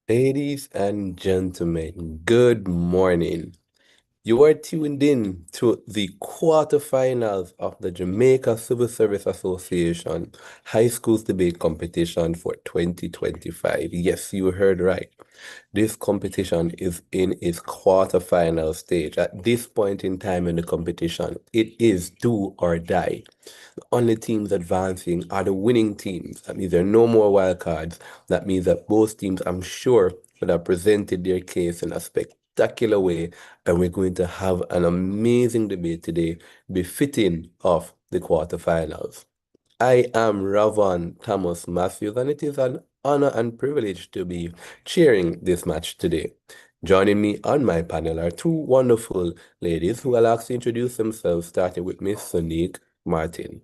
Ladies and gentlemen, good morning. You are tuned in to the quarterfinals of the Jamaica Civil Service Association High Schools Debate Competition for 2025. Yes, you heard right. This competition is in its quarterfinal stage. At this point in time in the competition, it is do or die. The only teams advancing are the winning teams. That means there are no more wildcards. That means that both teams, I'm sure, would have presented their case in a spectacular way, and we're going to have an amazing debate today, befitting of the quarterfinals. I am Ravon Thomas Matthews, and it is an honor and privilege to be chairing this match today. Joining me on my panel are two wonderful ladies who will ask to introduce themselves, starting with Miss Sonique Martin.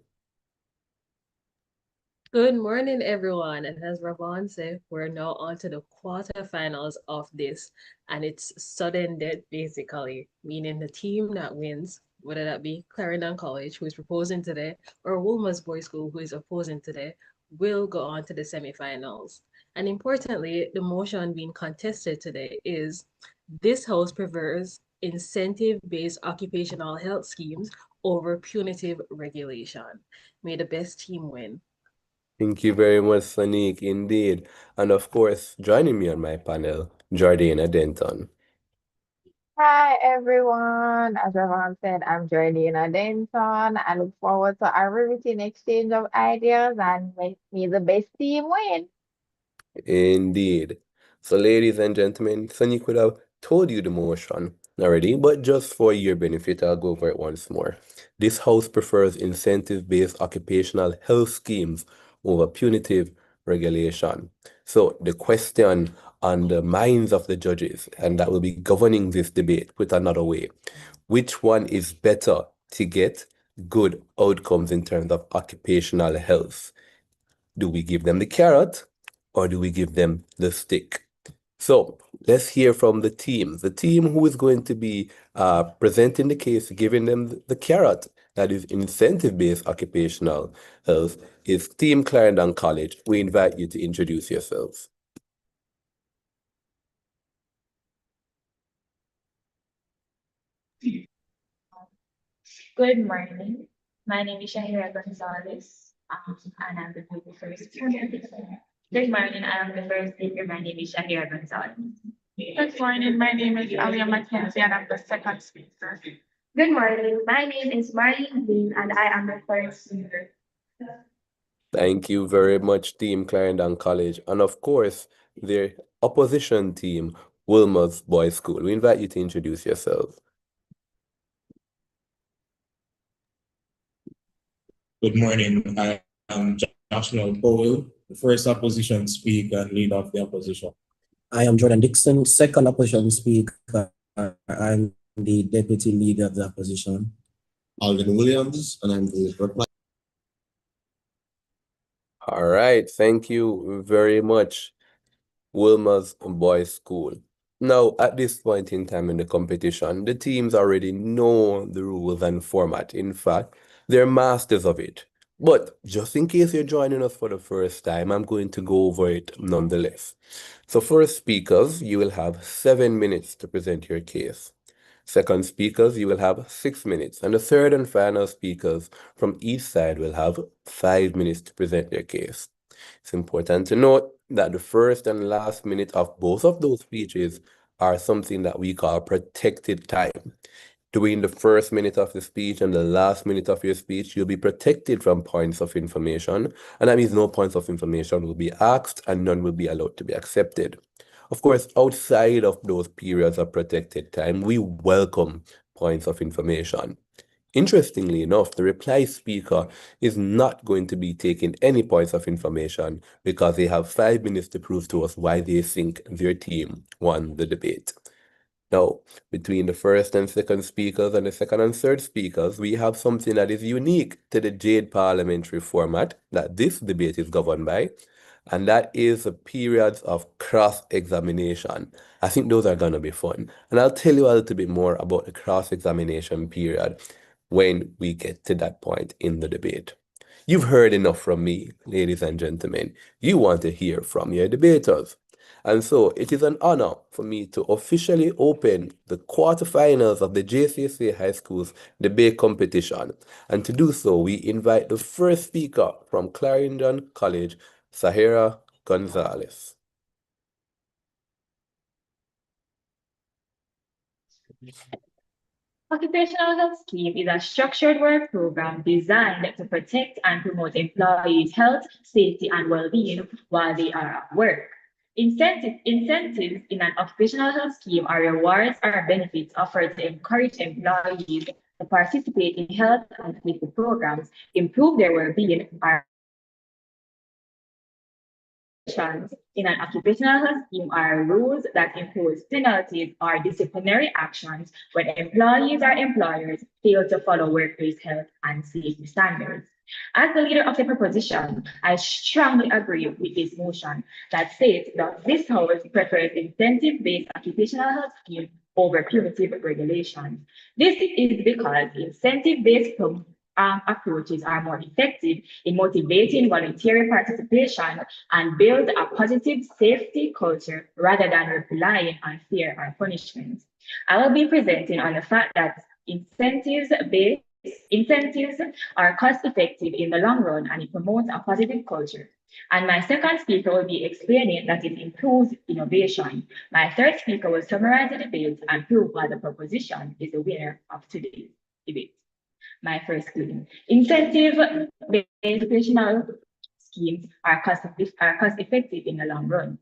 Good morning, everyone. And as Ravon said, we're now on to the quarterfinals of this, and it's sudden death, basically, meaning the team that wins, whether that be Clarendon College, who is proposing today, or Wolmer's Boys School, who is opposing today, will go on to the semifinals. And importantly, the motion being contested today is this house prefers incentive-based occupational health schemes over punitive regulation. May the best team win. Thank you very much, Sonique, indeed. And of course, joining me on my panel, Jordana Denton. Hi everyone. As everyone said, I'm Jordana Denton. I look forward to a riveting exchange of ideas and may the best team win. Indeed. So, ladies and gentlemen, Sonny could have told you the motion already, but just for your benefit, I'll go over it once more. This House prefers incentive-based occupational health schemes over punitive regulation. So, the question on the minds of the judges, and that will be governing this debate, put another way, which one is better to get good outcomes in terms of occupational health? Do we give them the carrot or do we give them the stick? So let's hear from the team. The team who is going to be presenting the case, giving them the carrot, that is incentive-based occupational health, is Team Clarendon College. We invite you to introduce yourselves. Good morning. My name is Shahira Gonzalez, and I'm the 21st speaker. Good morning. I am the first speaker. My name is Shahira Gonzalez. Good morning. My name is Alia Mackenzie, and I'm the second speaker. Good morning. My name is Marlene Green, and I am the third speaker. Thank you very much, Team Clarendon College. And of course, their opposition team, Wolmer's Boys School. We invite you to introduce yourselves. Good morning. I am Joshua Powell, the first opposition speaker and leader of the opposition. I am Jordan Dixon, second opposition speaker. I'm the deputy leader of the opposition. Alvin Williams, and I'm the reply. All right, thank you very much, Wolmer's Boys School. Now, at this point in time in the competition, the teams already know the rules and format. In fact, they're masters of it. But just in case you're joining us for the first time, I'm going to go over it nonetheless. So first speakers, you will have 7 minutes to present your case. Second speakers, you will have 6 minutes. And the third and final speakers from each side will have 5 minutes to present their case. It's important to note that the first and last minute of both of those speeches are something that we call protected time. During the first minute of the speech and the last minute of your speech, you'll be protected from points of information, and that means no points of information will be asked and none will be allowed to be accepted. Of course, outside of those periods of protected time, we welcome points of information. Interestingly enough, the reply speaker is not going to be taking any points of information because they have 5 minutes to prove to us why they think their team won the debate. Now, between the first and second speakers and the second and third speakers, we have something that is unique to the Jade parliamentary format that this debate is governed by, and that is the periods of cross-examination. I think those are going to be fun. And I'll tell you a little bit more about the cross-examination period when we get to that point in the debate. You've heard enough from me, ladies and gentlemen. You want to hear from your debaters. And so it is an honor for me to officially open the quarterfinals of the JCSA High Schools debate competition. And to do so, we invite the first speaker from Clarendon College, Sahira Gonzalez. Occupational Health Scheme is a structured work program designed to protect and promote employees' health, safety, and well-being while they are at work. Incentives in an occupational health scheme are rewards or benefits offered to encourage employees to participate in health and safety programs, improve their well-being, or in an occupational health scheme are rules that impose penalties or disciplinary actions when employees or employers fail to follow workplace health and safety standards. As the leader of the proposition, I strongly agree with this motion that states that this House prefers incentive-based occupational health scheme over punitive regulations. This is because incentive-based approaches are more effective in motivating voluntary participation and build a positive safety culture rather than relying on fear or punishment. I will be presenting on the fact that incentives are cost effective in the long run and it promotes a positive culture. And my second speaker will be explaining that it improves innovation. My third speaker will summarize the debate and prove why the proposition is the winner of today's debate. My first claim. Incentive-based educational schemes are cost effective in the long run.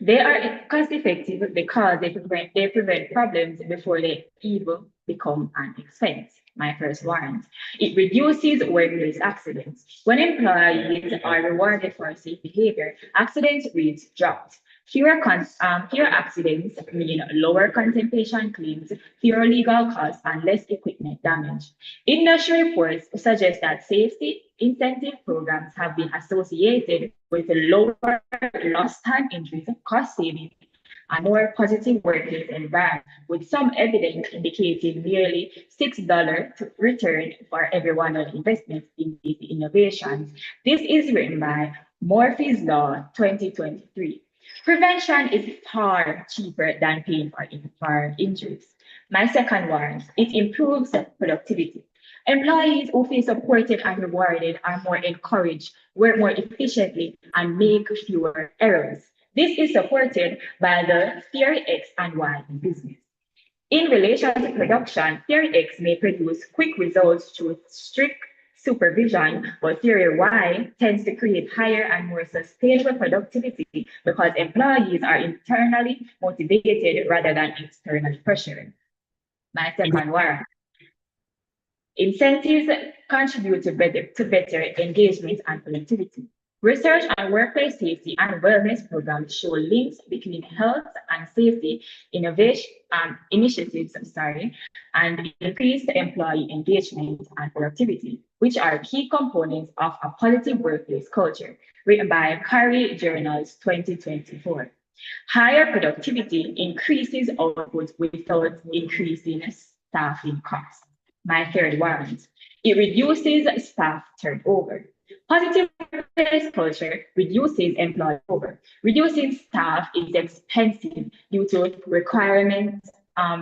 They are cost effective because they prevent problems before they even become an expense. My first warrant. It reduces workplace accidents. When employees are rewarded for safe behavior, accident rates drop. Fewer accidents mean lower compensation claims, fewer legal costs, and less equipment damage. Industry reports suggest that safety incentive programs have been associated with lower lost time injuries, cost savings, and more positive workplace environment, with some evidence indicating nearly $6 return for every $1 investment in these innovations. This is written by Murphy's Law 2023. Prevention is far cheaper than paying for injuries. My second warrant, it improves productivity. Employees who feel supported and rewarded are more encouraged, work more efficiently, and make fewer errors. This is supported by the theory X and Y in business. In relation to production, theory X may produce quick results through strict supervision, but theory Y tends to create higher and more sustainable productivity because employees are internally motivated rather than externally pressured. My second warrant. Incentives contribute to better engagement and productivity. Research on workplace safety and wellness programs show links between health and safety initiatives, and increased employee engagement and productivity, which are key components of a positive workplace culture, written by Curry Journals 2024. Higher productivity increases output without increasing staffing costs. My third warrant. It reduces staff turnover. Positive workplace culture reduces employee turnover. Reducing staff is expensive due to requirements,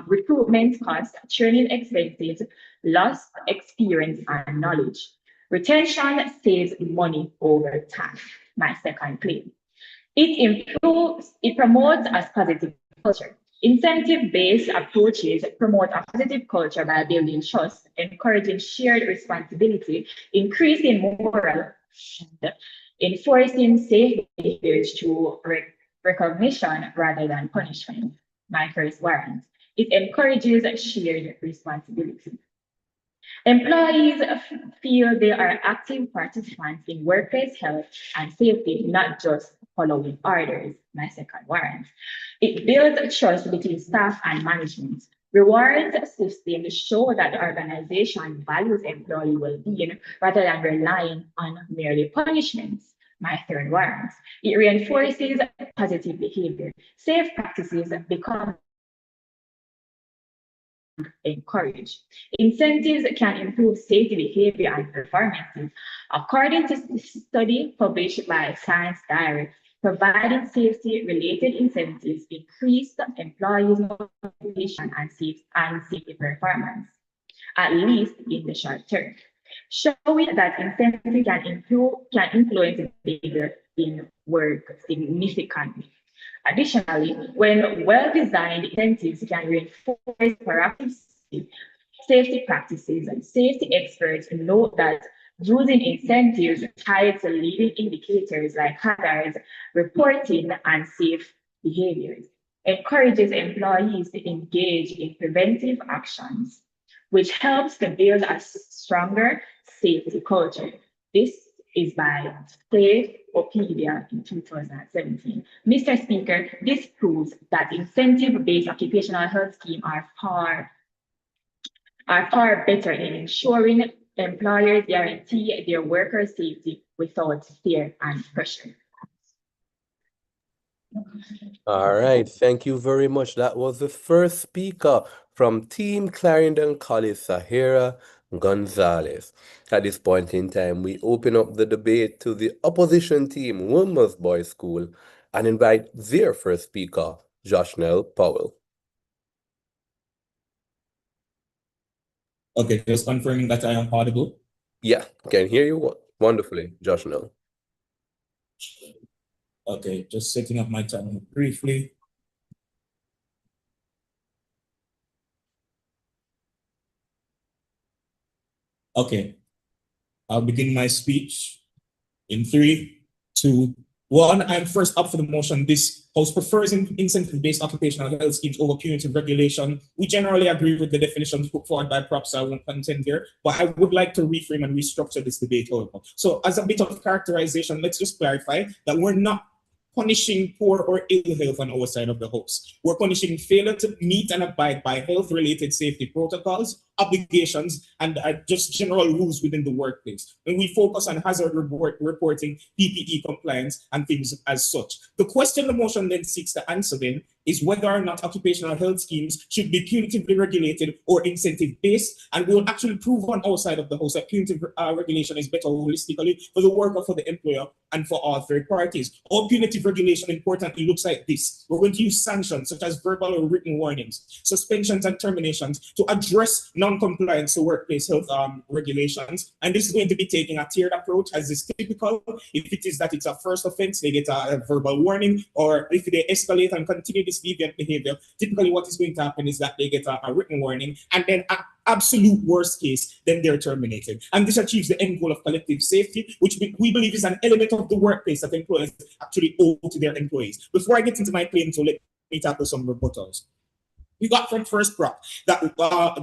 recruitment costs, training expenses, lost experience and knowledge. Retention saves money over time. My second claim. It promotes a positive culture. Incentive-based approaches promote a positive culture by building trust, encouraging shared responsibility, increasing moral, and enforcing safe behaviors through recognition rather than punishment. My first warrant. It encourages shared responsibility. Employees feel they are active participants in workplace health and safety, not just following orders. My second warrant. It builds trust between staff and management. Rewards systems show that the organization values employee well-being rather than relying on merely punishments. My third warrant. It reinforces positive behavior. Safe practices become encouraged. Incentives can improve safety behavior and performance. According to the study published by Science Diary, Providing safety-related incentives increase employees' motivation and safety performance, at least in the short term, showing that incentives can influence behavior in work significantly. Additionally, when well-designed incentives can reinforce proactive safety practices, and safety experts note that using incentives tied to leading indicators like hazards, reporting, and safe behaviors encourages employees to engage in preventive actions, which helps to build a stronger safety culture. This is by Safeopedia in 2017. Mr. Speaker, this proves that incentive-based occupational health schemes are far better in ensuring employers guarantee their workers' safety without fear and pressure. All right, thank you very much. That was the first speaker from Team Clarendon College, Sahara Gonzalez. At this point in time, we open up the debate to the opposition team, Wolmer's Boys School, and invite their first speaker, Joshnell Powell. Okay, just confirming that I am audible. Yeah, can hear you wonderfully, Joshnell. Okay, just setting up my timer briefly. Okay, I'll begin my speech in 3, 2, 1. I'm first up for the motion. This House prefers incentive-based occupational health schemes over punitive regulation. We generally agree with the definitions put forward by Prof, so I won't contend here, but I would like to reframe and restructure this debate, however. So as a bit of characterization, let's just clarify that we're not punishing poor or ill health on our side of the house. We're punishing failure to meet and abide by health-related safety protocols, obligations, and just general rules within the workplace. And we focus on hazard reporting, PPE compliance, and things as such. The question the motion then seeks to answer then is whether or not occupational health schemes should be punitively regulated or incentive-based, and we'll actually prove on our side of the house that punitive regulation is better holistically for the worker, for the employer, and for all third parties. Our punitive regulation, importantly, looks like this. We're going to use sanctions such as verbal or written warnings, suspensions and terminations to address non-compliance to workplace health regulations. And this is going to be taking a tiered approach, as is typical. If it is that it's a first offense, they get a verbal warning, or if they escalate and continue this deviant behavior, typically what is going to happen is that they get a written warning, and then absolute worst case, then they're terminated. And this achieves the end goal of collective safety, which we believe is an element of the workplace that employers actually owe to their employees. Before I get into my claim, so let me tackle some rebuttals. We got from first prop that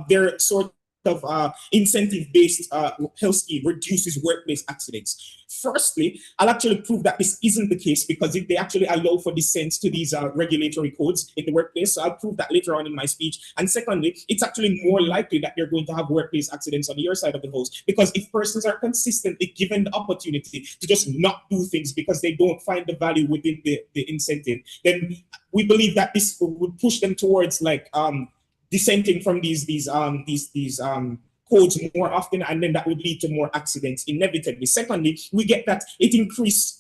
their sort of incentive-based health scheme reduces workplace accidents. Firstly, I'll actually prove that this isn't the case because if they actually allow for dissent to these regulatory codes in the workplace, so I'll prove that later on in my speech. And secondly, it's actually more likely that you're going to have workplace accidents on your side of the house, because if persons are consistently given the opportunity to just not do things because they don't find the value within the incentive, then we believe that this would push them towards like dissenting from these codes more often, and then that would lead to more accidents inevitably. Secondly, we get that it increases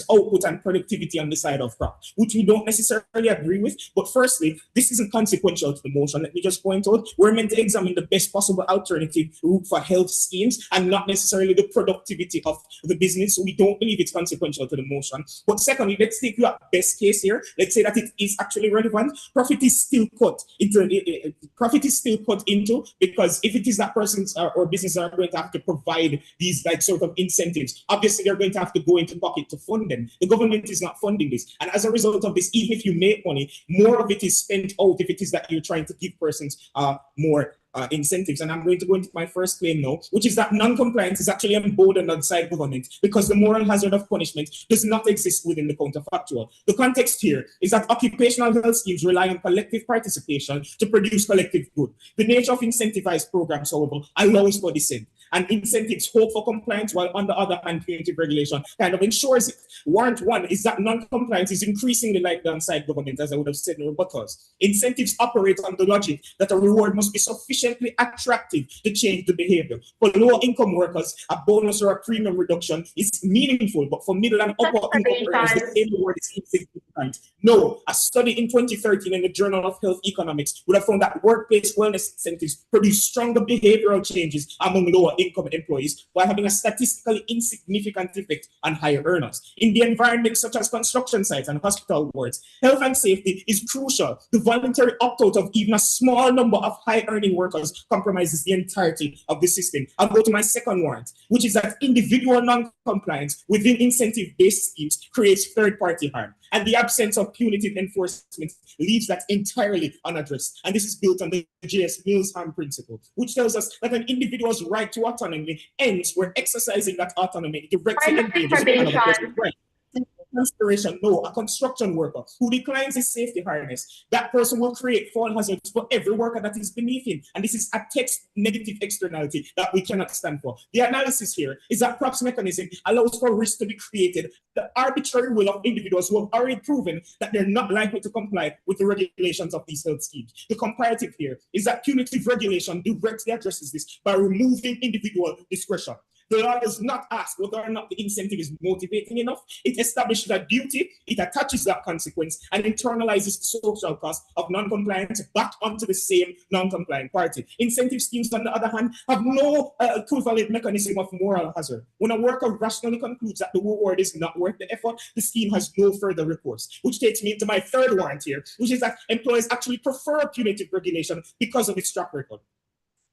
output and productivity on the side of crop, which we don't necessarily agree with. But firstly, this isn't consequential to the motion. Let me just point out, we're meant to examine the best possible alternative route for health schemes and not necessarily the productivity of the business. So we don't believe it's consequential to the motion. But secondly, let's take your best case here. Let's say that it is actually relevant. Profit is still cut into, because if it is that persons or businesses are going to have to provide these like sort of incentives, obviously they're going to have to go into pocket to fund them. The government is not funding this. And as a result of this, even if you make money, more of it is spent out if it is that you're trying to give persons more incentives. And I'm going to go into my first claim now, which is that non-compliance is actually emboldened outside government because the moral hazard of punishment does not exist within the counterfactual. The context here is that occupational health schemes rely on collective participation to produce collective good. The nature of incentivized programs, however, allows for dissent. and incentives hope for compliance, while on the other hand, punitive regulation kind of ensures it. Warrant one is that non-compliance is increasingly like the on-side government, as I would have said in rebuttals. Incentives operate on the logic that a reward must be sufficiently attractive to change the behavior. For lower-income workers, a bonus or a premium reduction is meaningful, but for middle and upper-income earners, the same reward is insignificant. No, a study in 2013 in the Journal of Health Economics would have found that workplace wellness incentives produce stronger behavioral changes among lower-income employees while having a statistically insignificant effect on higher earners. In the environment such as construction sites and hospital wards, health and safety is crucial. The voluntary opt-out of even a small number of high-earning workers compromises the entirety of the system. I'll go to my second warrant, which is that individual non-compliance within incentive-based schemes creates third-party harm, and the absence of punitive enforcement leaves that entirely unaddressed. And this is built on the J.S. Mills harm principle, which tells us that an individual's right to autonomy ends where exercising that autonomy directly endangers another person's right. Conspiration, no, a construction worker who declines his safety harness, that person will create fall hazards for every worker that is beneath him. And this is a text negative externality that we cannot stand for. The analysis here is that props mechanism allows for risk to be created, the arbitrary will of individuals who have already proven that they're not likely to comply with the regulations of these health schemes. The comparative here is that punitive regulation directly addresses this by removing individual discretion. The law does not ask whether or not the incentive is motivating enough. It establishes a duty, it attaches that consequence, and internalizes the social cost of non-compliance back onto the same non-compliant party. Incentive schemes, on the other hand, have no equivalent mechanism of moral hazard. When a worker rationally concludes that the reward is not worth the effort, the scheme has no further recourse, which takes me into my third warrant here, which is that employers actually prefer punitive regulation because of its track record.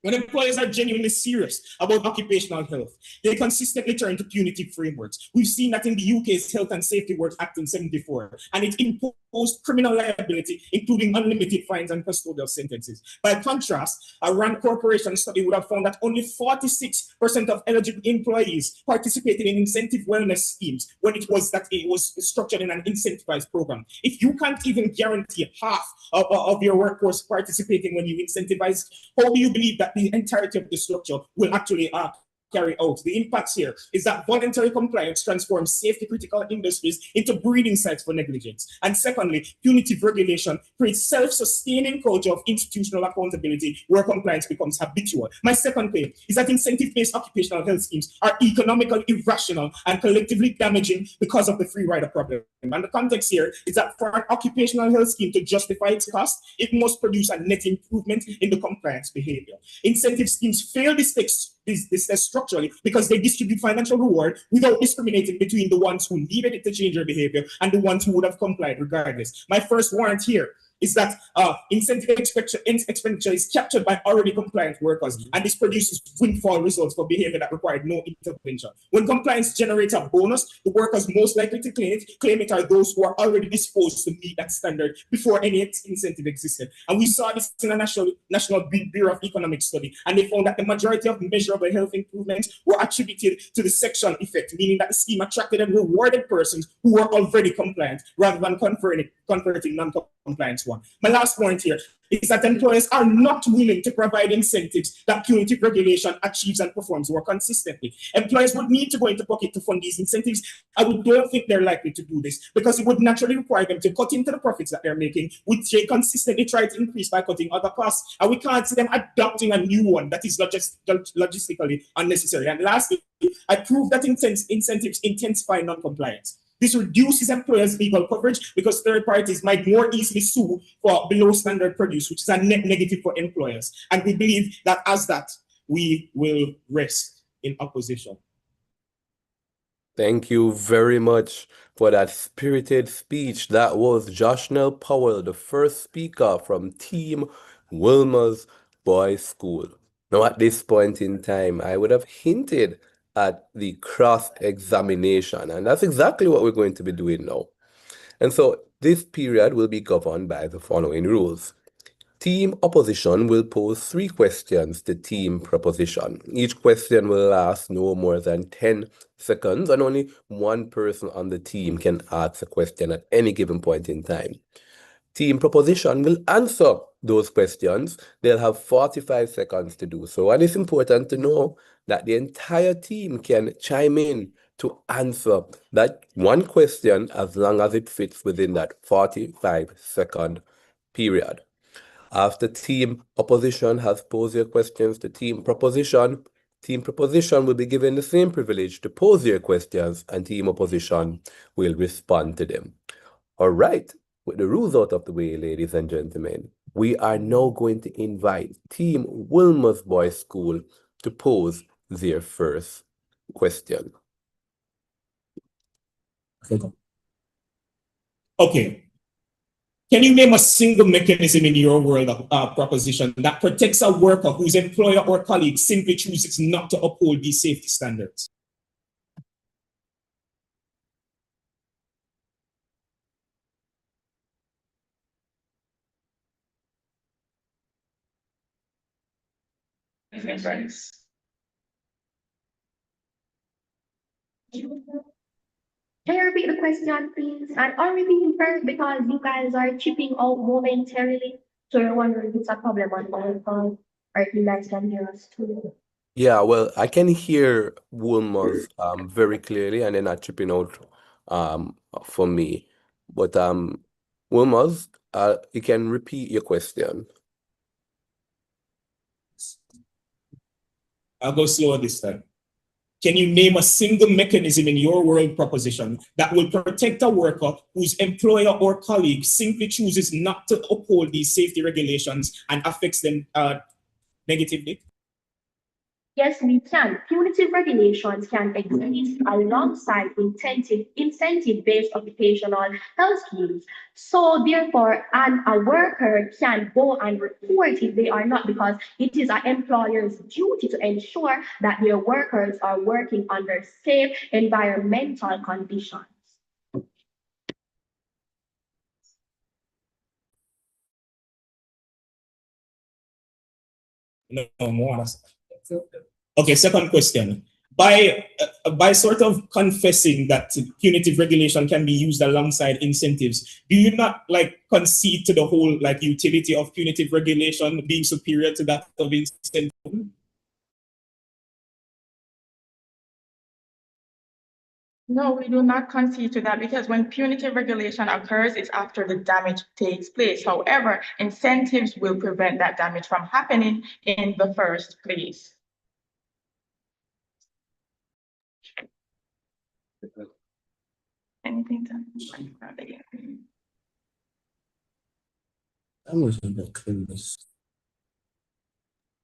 When employers are genuinely serious about occupational health, they consistently turn to punitive frameworks. We've seen that in the UK's Health and Safety Works Act in 74, and it imposed criminal liability, including unlimited fines and custodial sentences. By contrast, a Rand Corporation study would have found that only 46% of eligible employees participated in incentive wellness schemes when it was structured in an incentivized program. If you can't even guarantee half of your workforce participating when you incentivize, how do you believe that the entirety of the structure will actually carry out? The impacts here is that voluntary compliance transforms safety critical industries into breeding sites for negligence. And secondly, punitive regulation creates self-sustaining culture of institutional accountability where compliance becomes habitual. My second claim is that incentive-based occupational health schemes are economically irrational and collectively damaging because of the free rider problem. And the context here is that for an occupational health scheme to justify its cost, it must produce a net improvement in the compliance behavior. Incentive schemes fail this test structurally because they distribute financial reward without discriminating between the ones who needed it to change their behavior and the ones who would have complied regardless. My first warrant here is that incentive expenditure is captured by already compliant workers, and this produces windfall results for behavior that required no intervention. When compliance generates a bonus, the workers most likely to claim it are those who are already disposed to meet that standard before any incentive existed. And we saw this in a National Bureau of Economics study, and they found that the majority of measurable health improvements were attributed to the section effect, meaning that the scheme attracted and rewarded persons who were already compliant rather than converting non-compliance one. My last point here is that employers are not willing to provide incentives that punitive regulation achieves and performs more consistently. Employers would need to go into pocket to fund these incentives, and we don't think they're likely to do this because it would naturally require them to cut into the profits that they're making, which they consistently try to increase by cutting other costs, and we can't see them adopting a new one that is logistically unnecessary. And lastly, I prove that incentives intensify non-compliance. This reduces employers' legal coverage because third parties might more easily sue for below standard produce, which is a net negative for employers. And we believe that as that, we will rest in opposition. Thank you very much for that spirited speech. That was Joshnell Powell, the first speaker from Team Wolmer's Boys School. Now, at this point in time, I would have hinted at the cross-examination, and that's exactly what we're going to be doing now. And so this period will be governed by the following rules. Team opposition will pose 3 questions to team proposition. Each question will last no more than 10 seconds, and only one person on the team can ask a question at any given point in time. Team proposition will answer those questions, they'll have 45 seconds to do so. And it's important to know that the entire team can chime in to answer that one question as long as it fits within that 45-second period. After team opposition has posed their questions to team proposition will be given the same privilege to pose their questions, and team opposition will respond to them. All right, with the rules out of the way, ladies and gentlemen, we are now going to invite Team Wolmer's Boys School to pose their first question. Okay. Can you name a single mechanism in your world of proposition that protects a worker whose employer or colleague simply chooses not to uphold these safety standards? Can you repeat the question, please? And I'll repeat it first because you guys are chipping out momentarily. So you're wondering if it's a problem on my phone or if you guys can hear us too. Yeah, well, I can hear Wolmer's very clearly, and they're not chipping out for me. But Wolmer's, you can repeat your question. I'll go slower this time. Can you name a single mechanism in your world proposition that will protect a worker whose employer or colleague simply chooses not to uphold these safety regulations and affects them negatively? Yes, we can. Punitive regulations can exist alongside incentive-based occupational health schemes. So therefore, a worker can go and report if they are not, because it is an employer's duty to ensure that their workers are working under safe environmental conditions. No more. Okay, second question. By sort of confessing that punitive regulation can be used alongside incentives, do you not concede to the whole utility of punitive regulation being superior to that of incentive? No, we do not concede to that because when punitive regulation occurs, it's after the damage takes place. However, incentives will prevent that damage from happening in the first place. Anything to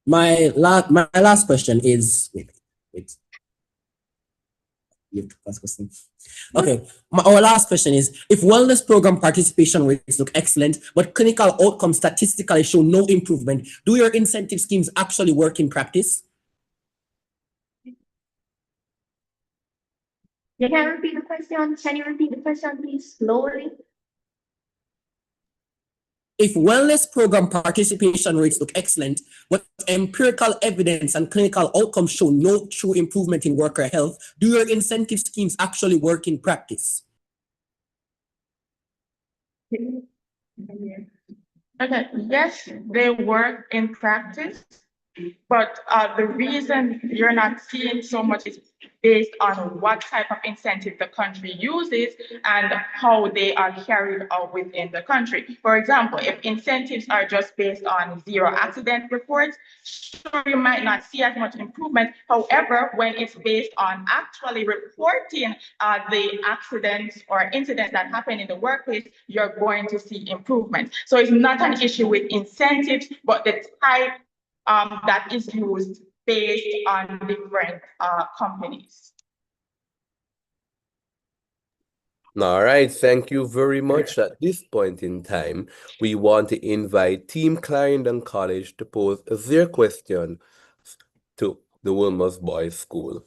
My last question is wait. Okay, our last question is, if wellness program participation rates look excellent, but clinical outcomes statistically show no improvement, do your incentive schemes actually work in practice? You can repeat the question. Can you repeat the question, please, slowly? If wellness program participation rates look excellent, but empirical evidence and clinical outcomes show no true improvement in worker health, do your incentive schemes actually work in practice? Okay, yes, they work in practice, but the reason you're not seeing so much is based on what type of incentive the country uses and how they are carried out within the country. For example, if incentives are just based on zero accident reports, sure, you might not see as much improvement. However, when it's based on actually reporting the accidents or incidents that happen in the workplace, you're going to see improvement. So it's not an issue with incentives, but the type that is used based on different companies. All right, thank you very much. At this point in time, we want to invite Team Clarendon College to pose their question to the Wolmer's Boys School.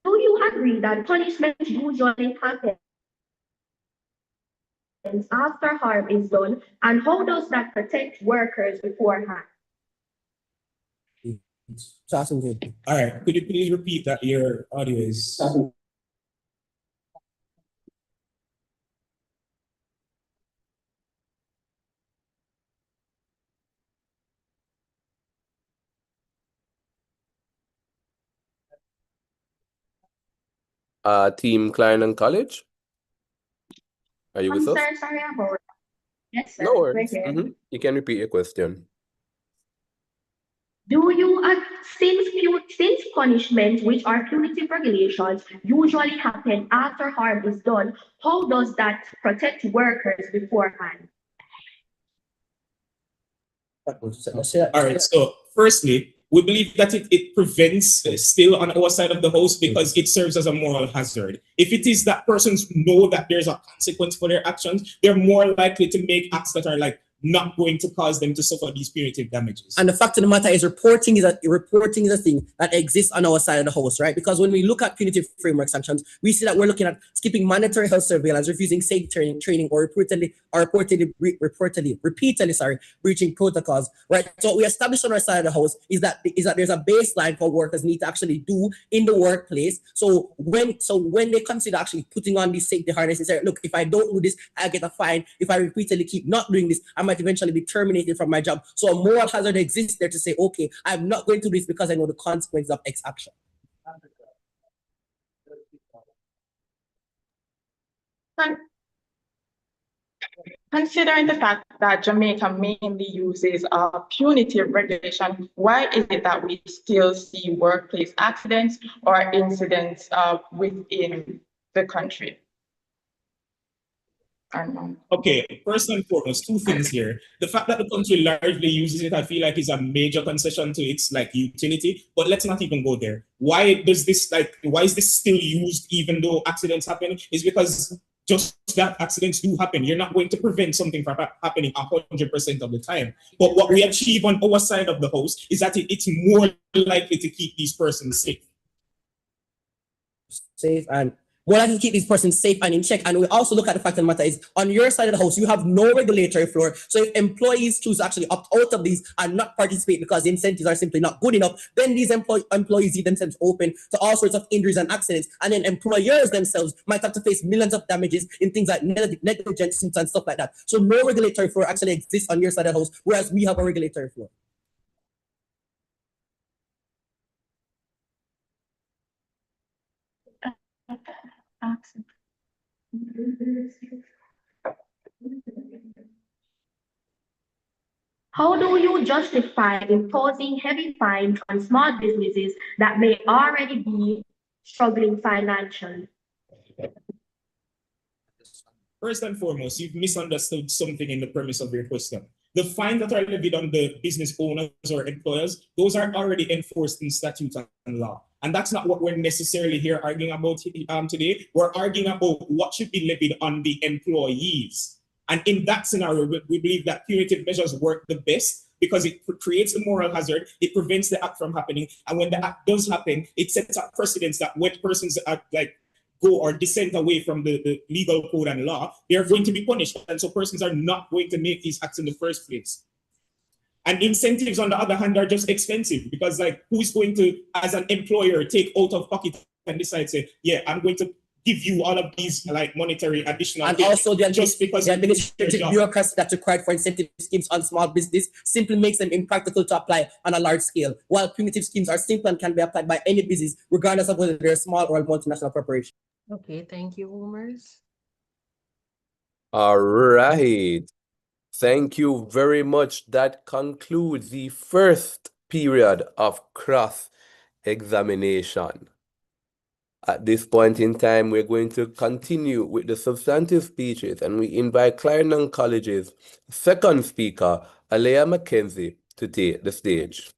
Do you agree that punishment usually happens after harm is done, and how does that protect workers beforehand? All All right, could you please repeat that your audio is? Team Clarendon College, are you with us? Sir, sorry about. Yes, No sir. We're worries. here. You can repeat your question. Do you, since punishment, which are punitive regulations, usually happen after harm is done, how does that protect workers beforehand? All right, so firstly, we believe that it prevents still on our side of the house because it serves as a moral hazard. If it is that persons know that there's a consequence for their actions, they're more likely to make acts that are like not going to cause them to suffer these punitive damages. And the fact of the matter is reporting is a thing that exists on our side of the house, right? Because when we look at punitive framework sanctions, we see that we're looking at skipping mandatory health surveillance, refusing safe training, or repeatedly breaching protocols, right? So what we established on our side of the house is that there's a baseline for workers need to actually do in the workplace. So when they consider actually putting on these safety harnesses, say, look, if I don't do this, I get a fine. If I repeatedly keep not doing this, I might eventually be terminated from my job. So a moral hazard exists there to say, okay, I'm not going to do this because I know the consequences of X action. Considering the fact that Jamaica mainly uses punitive regulation, why is it that we still see workplace accidents or incidents within the country? Okay, first and foremost, two things here. The fact that the country largely uses it, I feel like is a major concession to its like utility, but let's not even go there. Why is this still used even though accidents happen? Is because just that accidents do happen. You're not going to prevent something from happening 100% of the time. But what we achieve on our side of the house is that it's more likely to keep these persons safe. And more likely to keep these persons safe and in check. And we also look at the fact of the matter is on your side of the house, you have no regulatory floor. So if employees choose to actually opt out of these and not participate because the incentives are simply not good enough, then these employees leave themselves open to all sorts of injuries and accidents. And then employers themselves might have to face millions of damages in things like negligent suits and stuff like that. So no regulatory floor actually exists on your side of the house, whereas we have a regulatory floor. How do you justify imposing heavy fines on small businesses that may already be struggling financially? First and foremost, you've misunderstood something in the premise of your question. The fines that are levied on the business owners or employers, those are already enforced in statute and law. And that's not what we're necessarily here arguing about today. We're arguing about what should be levied on the employees. And in that scenario, we believe that punitive measures work the best because it creates a moral hazard, it prevents the act from happening. And when the act does happen, it sets up precedents that when persons are like go or dissent away from the legal code and law, they're going to be punished. And so persons are not going to make these acts in the first place. And incentives, on the other hand, are just expensive because like who's going to, as an employer, take out of pocket and decide, say, yeah, I'm going to give you all of these like monetary additional and also just because the administrative bureaucracy that's required for incentive schemes on small business simply makes them impractical to apply on a large scale, while punitive schemes are simple and can be applied by any business, regardless of whether they're a small or a multinational corporation. Okay, thank you, Wolmers. All right. Thank you very much. That concludes the first period of cross-examination. At this point in time, we're going to continue with the substantive speeches, and we invite Clarendon College's second speaker, Alea Mackenzie, to take the stage.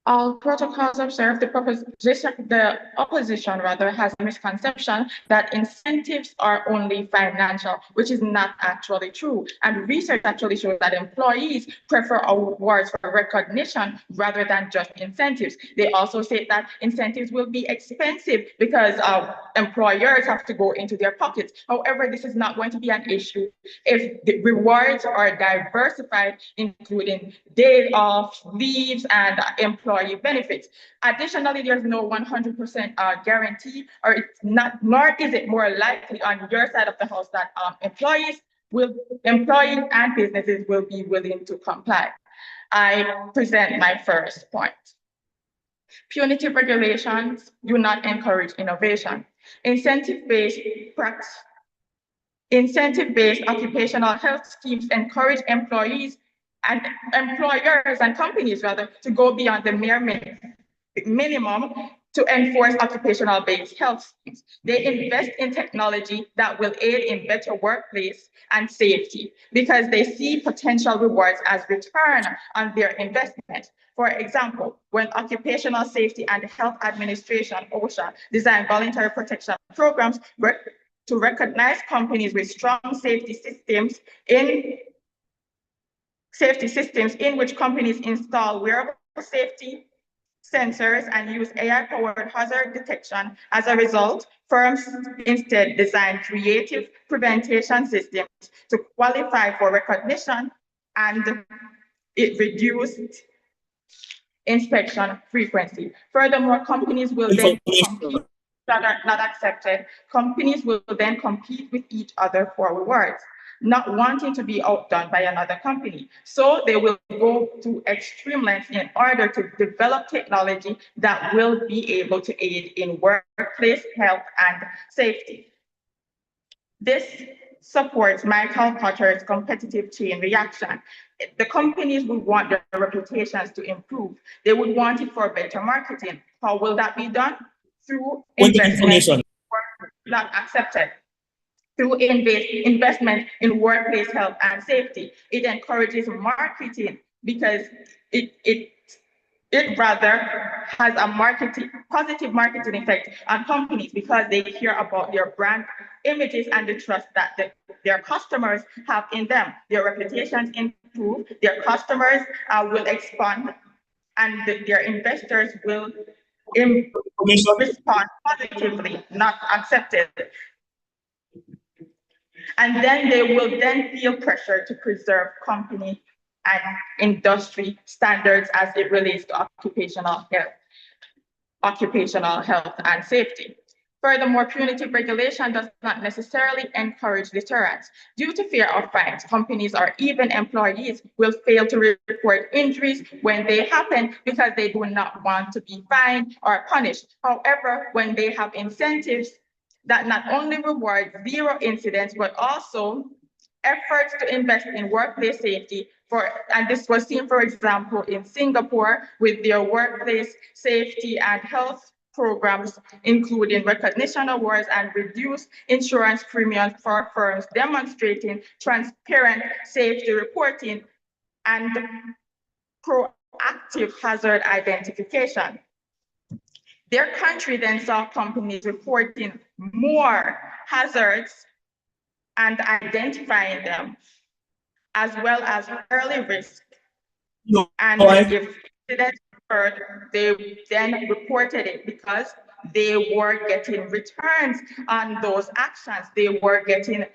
All protocols observed, the opposition rather has a misconception that incentives are only financial, which is not actually true. And research actually shows that employees prefer awards for recognition rather than just incentives. They also say that incentives will be expensive because employers have to go into their pockets. However, this is not going to be an issue if the rewards are diversified, including day off, leaves, and employee benefits. Additionally, there's no 100% guarantee, or it's not, nor is it more likely on your side of the house that employees and businesses will be willing to comply. I present my first point. Punitive regulations do not encourage innovation. Incentive-based occupational health schemes encourage employees and employers and companies rather to go beyond the mere minimum to enforce occupational-based health schemes. They invest in technology that will aid in better workplace and safety because they see potential rewards as return on their investment. For example, when Occupational Safety and Health Administration, OSHA, designed voluntary protection programs to recognize companies with strong safety systems in which companies install wearable safety sensors and use AI-powered hazard detection. As a result, firms instead design creative prevention systems to qualify for recognition, and it reduced inspection frequency. Furthermore, companies will then compete that are not accepted. Companies will then compete with each other for rewards, not wanting to be outdone by another company. So they will go to extreme lengths in order to develop technology that will be able to aid in workplace health and safety. This supports Michael Potter's competitive chain reaction. The companies would want their reputations to improve. They would want it for better marketing. How will that be done? Through investment, not accepted. Through investment in workplace health and safety. It encourages marketing because it rather has a positive marketing effect on companies because they hear about their brand images and the trust that their customers have in them. Their reputations improve, their customers will expand, and their investors will respond positively, not accepted. And then they will then feel pressure to preserve company and industry standards as it relates to occupational health and safety. Furthermore, punitive regulation does not necessarily encourage deterrence. Due to fear of fines, companies or even employees will fail to report injuries when they happen because they do not want to be fined or punished. However, when they have incentives that not only reward zero incidents, but also efforts to invest in workplace safety, and this was seen, for example, in Singapore with their workplace safety and health programs, including recognition awards and reduced insurance premiums for firms, demonstrating transparent safety reporting and proactive hazard identification. Their country then saw companies reporting more hazards and identifying them, as well as early risk. And if incidents occurred, they then reported it because they were getting returns on those actions. They were getting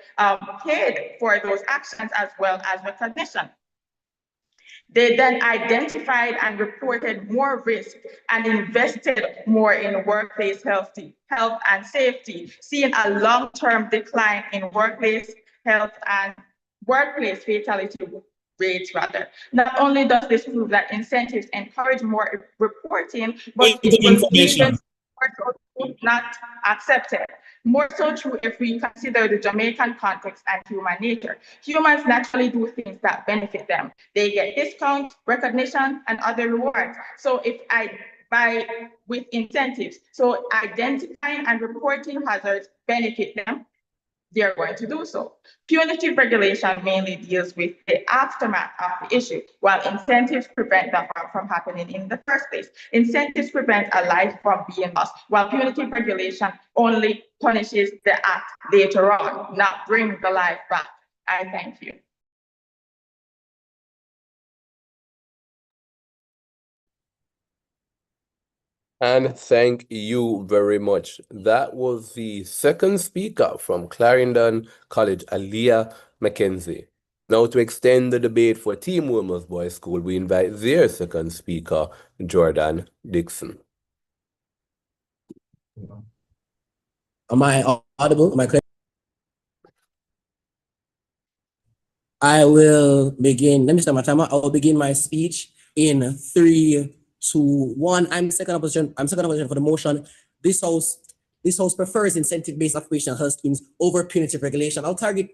paid for those actions as well as recognition. They then identified and reported more risk and invested more in workplace health and safety, seeing a long-term decline in workplace health and workplace fatality rates rather. Not only does this prove that incentives encourage more reporting, but it will even not accepted. More so true if we consider the Jamaican context and human nature. Humans naturally do things that benefit them. They get discounts, recognition, and other rewards. So if I buy with incentives, so identifying and reporting hazards benefit them. they are going to do so. Punitive regulation mainly deals with the aftermath of the issue, while incentives prevent the harm from happening in the first place. Incentives prevent a life from being lost, while punitive regulation only punishes the act later on, not bring the life back. I thank you. And thank you very much. That was the second speaker from Clarendon College, Aliyah Mackenzie. Now, to extend the debate for Team Wolmer's Boys School, we invite their second speaker, Jordan Dixon. Am I audible? Am I clear? I will begin. Let me start my timer. I will begin my speech in 3, 2, 1. I'm second opposition for the motion. This house prefers incentive-based occupational health schemes over punitive regulation. I'll target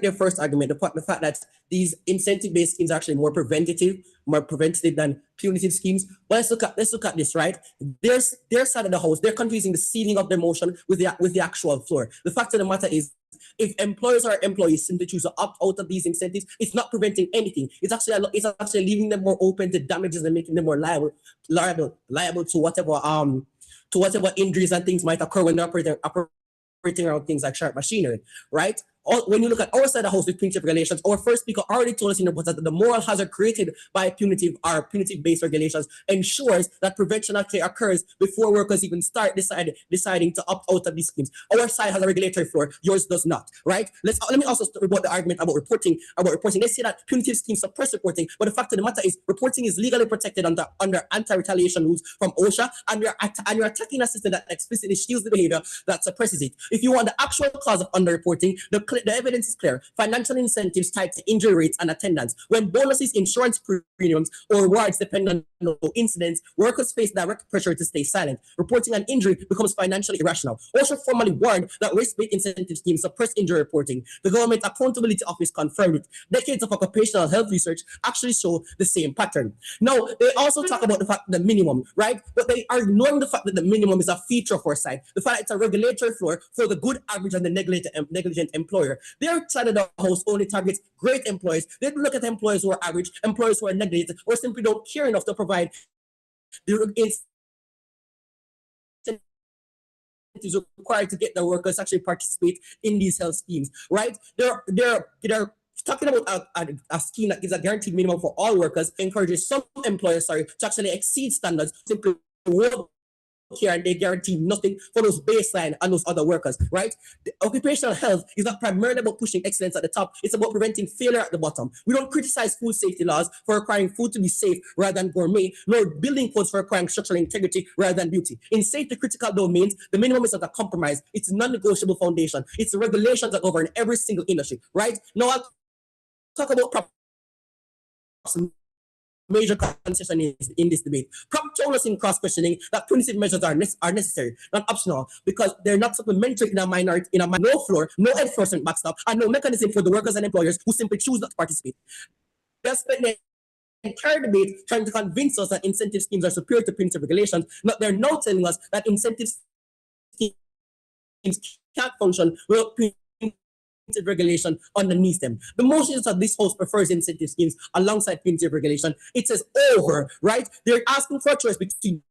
their first argument, the fact that these incentive-based schemes are actually more preventative than punitive schemes. But let's look at this, right? Their side of the house, they're confusing the ceiling of their motion with the actual floor. The fact of the matter is, if employers or employees simply choose to opt out of these incentives, it's not preventing anything. It's actually leaving them more open to damages and making them more liable to whatever injuries and things might occur when they're operating around things like sharp machinery, right? When you look at our side of the house with punitive regulations, our first speaker already told us in the report that the moral hazard created by punitive-based regulations ensures that prevention actually occurs before workers even start deciding to opt out of these schemes. Our side has a regulatory floor, yours does not, right? Let me also report the argument about reporting. They say that punitive schemes suppress reporting, but the fact of the matter is reporting is legally protected under anti-retaliation rules from OSHA, and you're attacking a system that explicitly shields the behavior that suppresses it. If you want the actual cause of underreporting, the evidence is clear. Financial incentives tied to injury rates and attendance. When bonuses, insurance premiums, or rewards depend on incidents, workers face direct pressure to stay silent. Reporting an injury becomes financially irrational. OSHA formally warned that risk-based incentive schemes suppress injury reporting. The Government Accountability Office confirmed it. Decades of occupational health research actually show the same pattern. Now, they also talk about the fact that the minimum, right? But they are ignoring the fact that the minimum is a feature of our side. The fact that it's a regulatory floor for the good, average, and the negligent employer. Their side of the house only targets great employees. They look at employees who are average, employees who are negligent, or simply don't care enough to provide the incentives required to get the workers actually participate in these health schemes, right? They're talking about a scheme that gives a guaranteed minimum for all workers, encourages some employers, to actually exceed standards, simply won't care, and they guarantee nothing for those baseline and those other workers, right? The occupational health is not primarily about pushing excellence at the top, it's about preventing failure at the bottom. We don't criticize food safety laws for requiring food to be safe rather than gourmet, nor building codes for requiring structural integrity rather than beauty. In safety critical domains, the minimum is not a compromise, it's a non-negotiable foundation. It's the regulations that govern every single industry, right? Now I'll talk about major concession in this debate. Prop told us in cross-questioning that punitive measures are necessary, not optional, because they're not supplementary in a no floor, no enforcement backstop, and no mechanism for the workers and employers who simply choose not to participate. They have spent the entire debate trying to convince us that incentive schemes are superior to punitive regulations, but they're now telling us that incentive schemes can't function without regulation underneath them. The motions that this house prefers incentive schemes alongside punitive regulation. It says over, right? They're asking for a choice between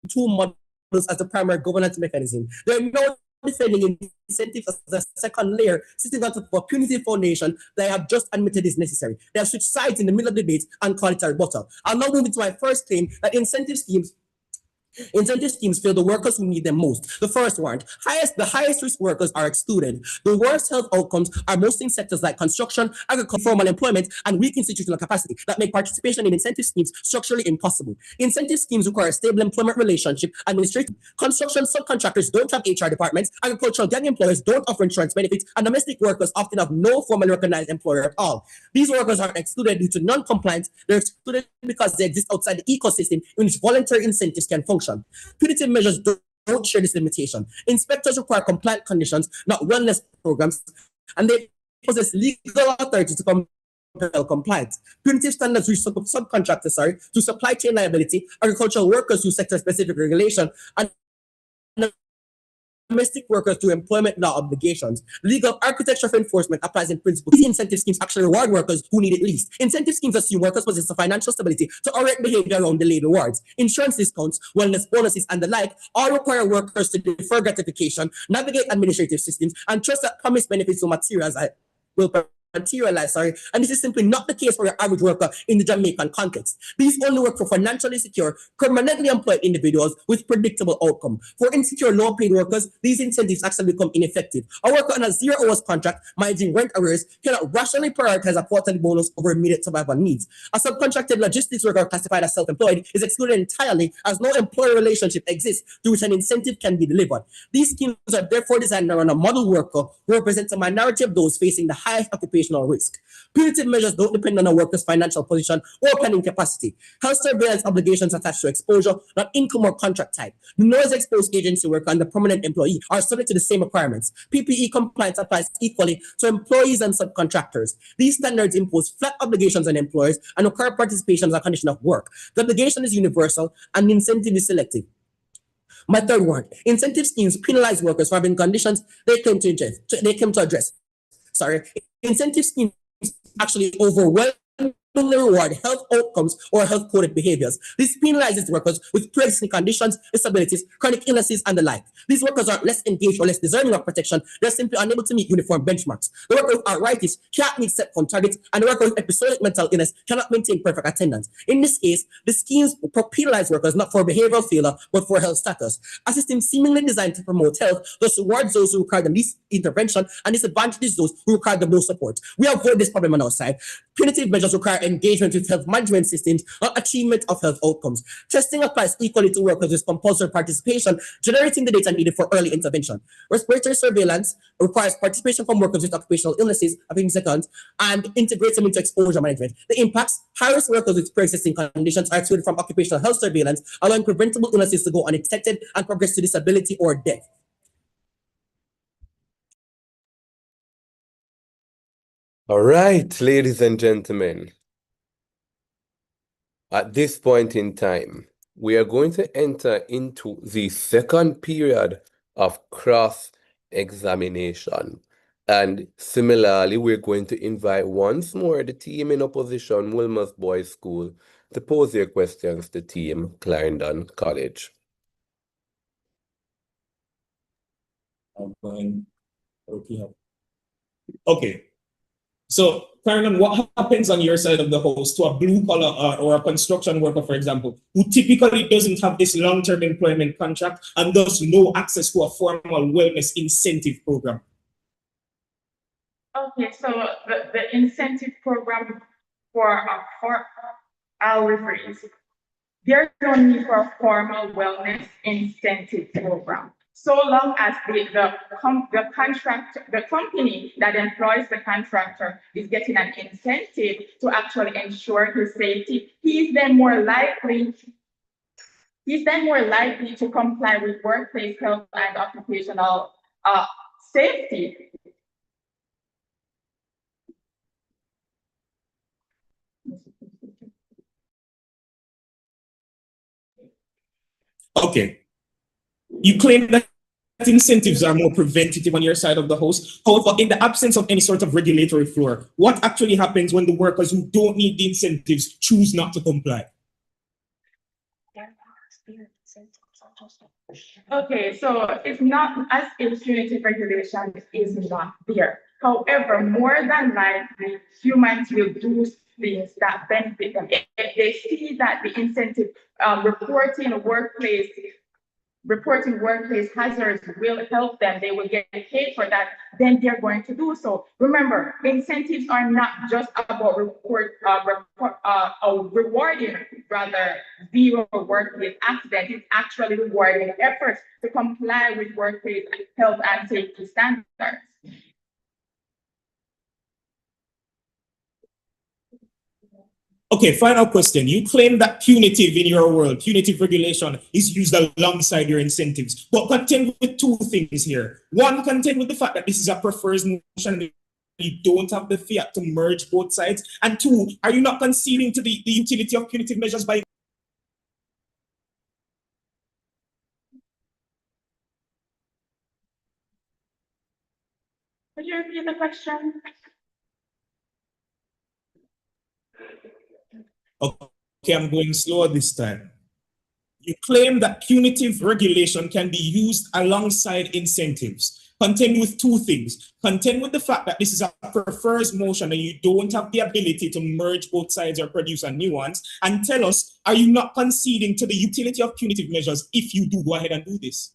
two models as the primary governance mechanism. They're now defending incentives as the second layer, sitting on top of a punitive foundation they have just admitted is necessary. They have switched sides in the middle of the debate and called it a rebuttal. I'll now move into my first claim that incentive schemes fail the workers who need them most. The first warrant, the highest risk workers are excluded. The worst health outcomes are mostly in sectors like construction, agriculture, formal employment, and weak institutional capacity that make participation in incentive schemes structurally impossible. Incentive schemes require a stable employment relationship. Administrative construction subcontractors don't have HR departments, agricultural gang employers don't offer insurance benefits, and domestic workers often have no formally recognized employer at all. These workers are excluded due to non-compliance. They're excluded because they exist outside the ecosystem in which voluntary incentives can function. Punitive measures don't share this limitation. Inspectors require compliant conditions, not wellness programs, and they possess legal authority to compel compliance. Punitive standards reach subcontractors, to supply chain liability, agricultural workers who sector-specific regulation, and domestic workers through employment law obligations. Legal architecture for enforcement applies in principle. These incentive schemes actually reward workers who need it least. Incentive schemes assume workers possess the financial stability to orient behavior around delayed rewards. Insurance discounts, wellness bonuses, and the like all require workers to defer gratification, navigate administrative systems, and trust that promised benefits will materialize, and this is simply not the case for your average worker in the Jamaican context. These only work for financially secure, permanently employed individuals with predictable outcome. For insecure, low-paid workers, these incentives actually become ineffective. A worker on a 0 hours contract managing rent arrears cannot rationally prioritize a quarterly bonus over immediate survival needs. A subcontracted logistics worker classified as self-employed is excluded entirely as no employer relationship exists through which an incentive can be delivered. These schemes are therefore designed around a model worker who represents a minority of those facing the highest occupational risk. Punitive measures don't depend on a worker's financial position or planning capacity. Health surveillance obligations attached to exposure, not income or contract type. The noise-exposed agency worker and the permanent employee are subject to the same requirements. PPE compliance applies equally to employees and subcontractors. These standards impose flat obligations on employers and require participation as a condition of work. The obligation is universal and the incentive is selective. My third one, incentive schemes penalize workers for having conditions they came to address. Incentive schemes actually overwhelmingly reward health outcomes or health coded behaviors. This penalizes workers with pre-existing conditions, disabilities, chronic illnesses, and the like. These workers are less engaged or less deserving of protection. They're simply unable to meet uniform benchmarks. The worker with arthritis can't meet set form targets, and the worker with episodic mental illness cannot maintain perfect attendance. In this case, the schemes penalize workers not for behavioral failure, but for health status. A system seemingly designed to promote health thus rewards those who require the least intervention and disadvantages those who require the most support. We avoid this problem on our side. Punitive measures require engagement with health management systems, not achievement of health outcomes. Testing applies equally to workers with compulsory participation, generating the data needed for early intervention. Respiratory surveillance requires participation from workers with occupational illnesses, and integrates them into exposure management. The impacts: high-risk workers with pre-existing conditions are excluded from occupational health surveillance, allowing preventable illnesses to go undetected and progress to disability or death. All right, ladies and gentlemen. At this point in time, we are going to enter into the second period of cross-examination. And similarly, we're going to invite once more the team in opposition, Wolmer's Boys School, to pose their questions to Team Clarendon College. Okay. So, Clarendon, what happens on your side of the house to a blue-collar or a construction worker, for example, who typically doesn't have this long-term employment contract and thus no access to a formal wellness incentive program? Okay, so the incentive program I'll rephrase. There's no need for a formal wellness incentive program. So long as the company that employs the contractor is getting an incentive to actually ensure his safety, he's then more likely to comply with workplace health and occupational safety. Okay. You claim that incentives are more preventative on your side of the house. However, in the absence of any sort of regulatory floor, what actually happens when the workers who don't need the incentives choose not to comply? Okay, so it's not as if punitive regulation is not there. However, more than likely, humans will do things that benefit them. If they see that the incentive reporting workplace hazards will help them, they will get paid for that, then they're going to do so. Remember, incentives are not just about rewarding rather zero workplace accidents. It's actually rewarding efforts to comply with workplace health and safety standards. Okay, final question. You claim that punitive in your world, punitive regulation is used alongside your incentives, but contend with two things here. One, contend with the fact that this is a prefers motion, you don't have the fiat to merge both sides. And two, are you not conceding to the utility of punitive measures by Could you repeat the question? Okay, I'm going slower this time. You claim that punitive regulation can be used alongside incentives. Contend with two things. Contend with the fact that this is a prefers motion and you don't have the ability to merge both sides or produce a nuance. And tell us, are you not conceding to the utility of punitive measures if you do go ahead and do this?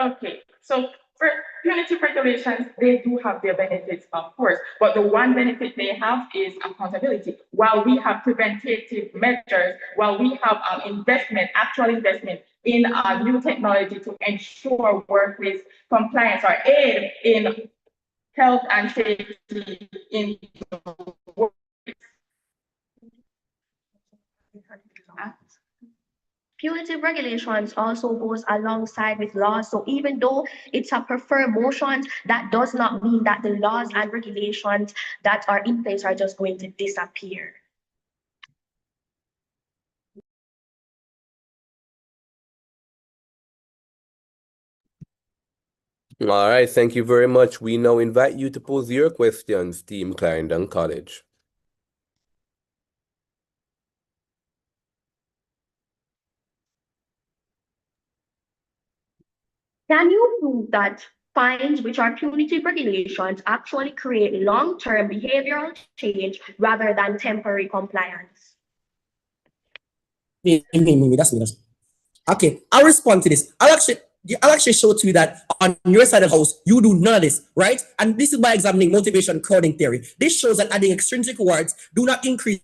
Okay, so for punitive regulations, they do have their benefits, of course, but the one benefit they have is accountability. While we have preventative measures, while we have investment, actual investment in new technology to ensure workplace compliance or aid in health and safety in the work. Punitive regulations also goes alongside with laws. So even though it's a preferred motion, that does not mean that the laws and regulations that are in place are just going to disappear. All right, thank you very much. We now invite you to pose your questions, Team Clarendon College. Can you prove that fines, which are punitive regulations, actually create long-term behavioral change rather than temporary compliance? That's me. Okay, I'll respond to this. I'll actually show to you that on your side of the house, you do none of this, right? And this is by examining motivation crowding theory. This shows that adding extrinsic rewards do not increase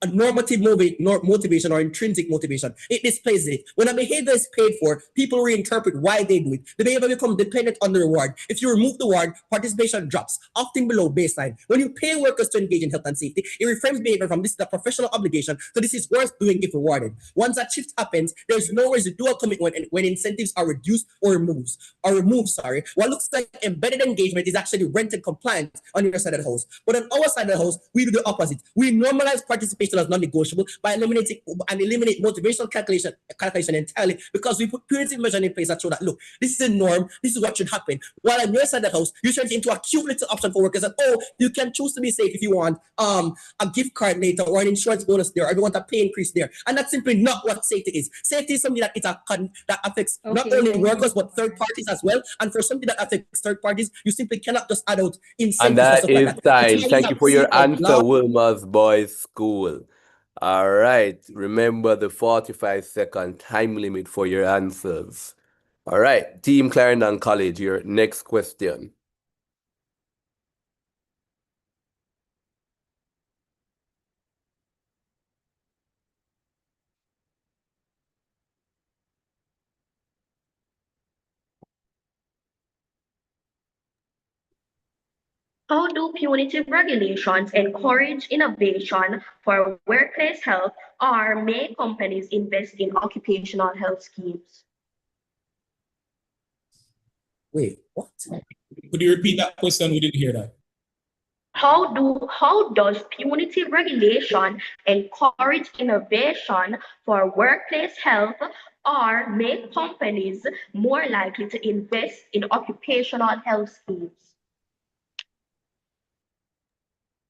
a normative motivation or intrinsic motivation. It displays it. When a behavior is paid for, people reinterpret why they do it. The behavior becomes dependent on the reward. If you remove the reward, participation drops, often below baseline. When you pay workers to engage in health and safety, it reframes behavior from this is a professional obligation, so this is worth doing if rewarded. Once that shift happens, there's no residual commitment when incentives are reduced or removed. What looks like embedded engagement is actually rented compliance on your side of the house. But on our side of the house, we do the opposite. We normalize participation as non-negotiable by eliminate motivational calculation entirely, because we put punitive measures in place that show that, look, this is a norm, this is what should happen. While on your side of the house, you turn it into a cumulative option for workers that, oh, you can choose to be safe if you want a gift card later or an insurance bonus there, or if you want a pay increase there. And that's simply not what safety is. Safety is something that that affects not only workers but third parties as well. And for something that affects third parties, you simply cannot just add out incentives And that stuff is like that. time. Thank you for your answer, Wolmer's Boys School. All right. Remember the 45-second time limit for your answers. All right. Team Clarendon College, your next question. How do punitive regulations encourage innovation for workplace health or make companies invest in occupational health schemes? Wait, what? Could you repeat that question? We didn't hear that. How does punitive regulation encourage innovation for workplace health or make companies more likely to invest in occupational health schemes?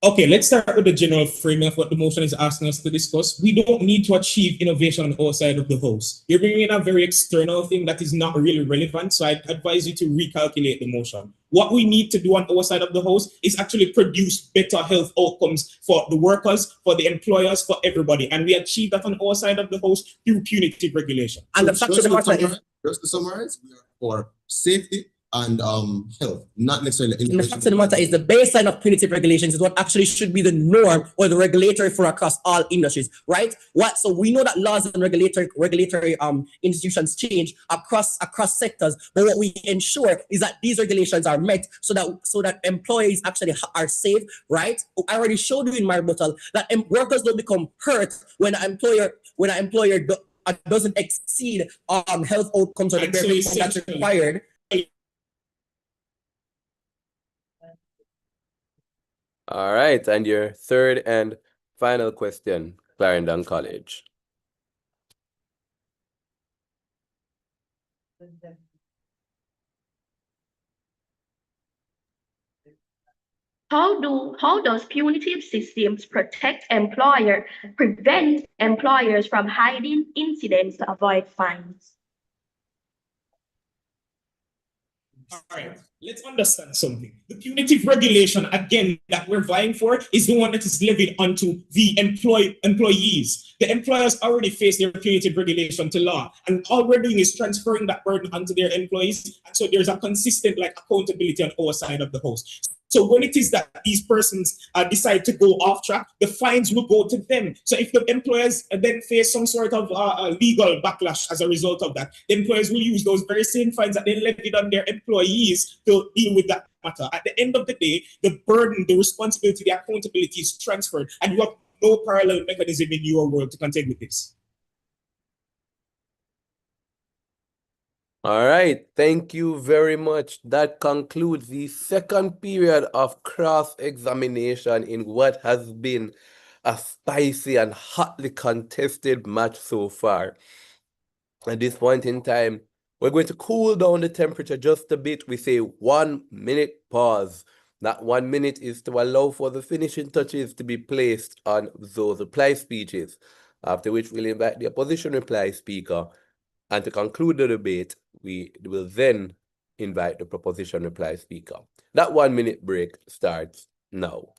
Okay, let's start with the general framing of what the motion is asking us to discuss. We don't need to achieve innovation on our side of the house. You're bringing in a very external thing that is not really relevant, so I advise you to recalculate the motion. What we need to do on our side of the house is actually produce better health outcomes for the workers, for the employers, for everybody. And we achieve that on our side of the house through punitive regulation. And the fact of the matter is, just to summarize, we are for safety and health, not necessarily and the fact of the matter is the baseline of punitive regulations is what actually should be the norm or the regulatory for across all industries, right? So we know that laws and regulatory institutions change across sectors, but what we ensure is that these regulations are met so that employees actually are safe, right? I already showed you in my rebuttal that workers don't become hurt when an employer doesn't exceed health outcomes or the bare minimum that's required. All right, and your third and final question, Clarendon College. How does punitive systems prevent employers from hiding incidents to avoid fines? All right, let's understand something. The punitive regulation, again, that we're vying for is the one that is levied onto the employees. The employers already face their punitive regulation to law, and all we're doing is transferring that burden onto their employees. And so there's a consistent accountability on our side of the house. So when it is that these persons decide to go off track, the fines will go to them. So if the employers then face some sort of legal backlash as a result of that, the employers will use those very same fines that they levied on their employees to deal with that matter. At the end of the day, the burden, the responsibility, the accountability is transferred, and you have no parallel mechanism in your world to contend with this. All right, thank you very much. That concludes the second period of cross-examination in what has been a spicy and hotly contested match so far. At this point in time, we're going to cool down the temperature just a bit. We say 1 minute pause. That 1 minute is to allow for the finishing touches to be placed on those reply speeches, after which we'll invite the opposition reply speaker. And to conclude the debate, we will then invite the proposition reply speaker. That 1 minute break starts now.